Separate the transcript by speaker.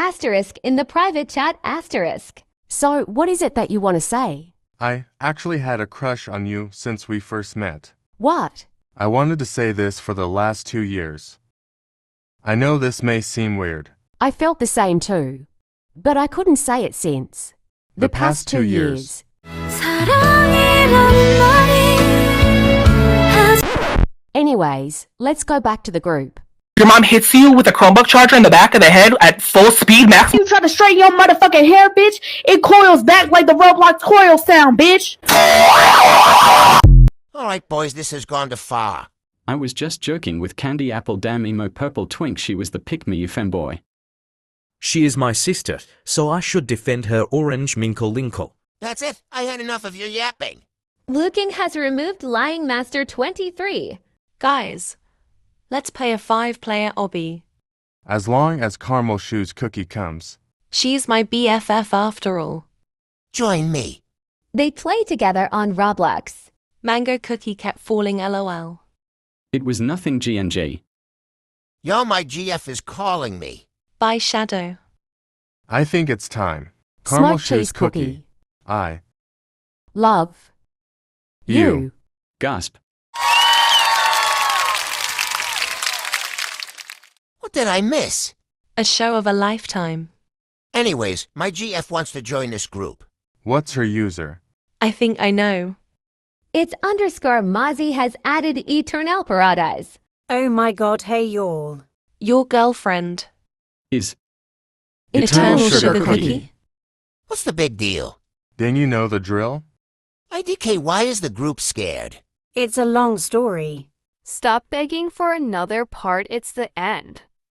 Speaker 1: asterisk in the private chat asterisk.
Speaker 2: So, what is it that you want to say?
Speaker 3: I actually had a crush on you since we first met.
Speaker 2: What?
Speaker 3: I wanted to say this for the last 2 years. I know this may seem weird.
Speaker 2: I felt the same too. But I couldn't say it since.
Speaker 3: The past 2 years.
Speaker 2: Anyways, let's go back to the group.
Speaker 4: Your mom hits you with a Chromebook charger in the back of the head at full speed max.
Speaker 5: You try to straighten your motherfucking hair, bitch, it coils back like the Roblox coil sound, bitch.
Speaker 6: Alright, boys, this has gone too far.
Speaker 7: I was just joking with Candy Apple Damn Emo Purple Twink. She was the pick-me femboy.
Speaker 8: She is my sister, so I should defend her orange minkle linkle.
Speaker 6: That's it. I had enough of your yapping.
Speaker 1: Luking has removed Lying Master 23.
Speaker 9: Guys, let's play a 5-player obby.
Speaker 3: As long as Caramel Shoes Cookie comes.
Speaker 9: She's my BFF after all.
Speaker 6: Join me.
Speaker 1: They play together on Roblox.
Speaker 9: Mango Cookie kept falling LOL.
Speaker 7: It was nothing GNG.
Speaker 6: Yo, my GF is calling me.
Speaker 9: Bye, Shadow.
Speaker 3: I think it's time. Caramel
Speaker 2: Smoked
Speaker 3: Shoes
Speaker 2: cheese cookie.
Speaker 3: I
Speaker 2: Love. You.
Speaker 7: Gasp.
Speaker 6: What did I miss?
Speaker 9: A show of a lifetime.
Speaker 6: Anyways, my GF wants to join this group.
Speaker 3: What's her user?
Speaker 9: I think I know.
Speaker 1: It's underscore Mozzie has added Eternal Paradise.
Speaker 10: Oh my god, hey y'all.
Speaker 9: Your girlfriend.
Speaker 7: Is
Speaker 9: Eternal Sugar Cookie.
Speaker 6: What's the big deal?
Speaker 3: Then you know the drill?
Speaker 6: IDK, why is the group scared?
Speaker 10: It's a long story.
Speaker 11: Stop begging for another part, it's the end.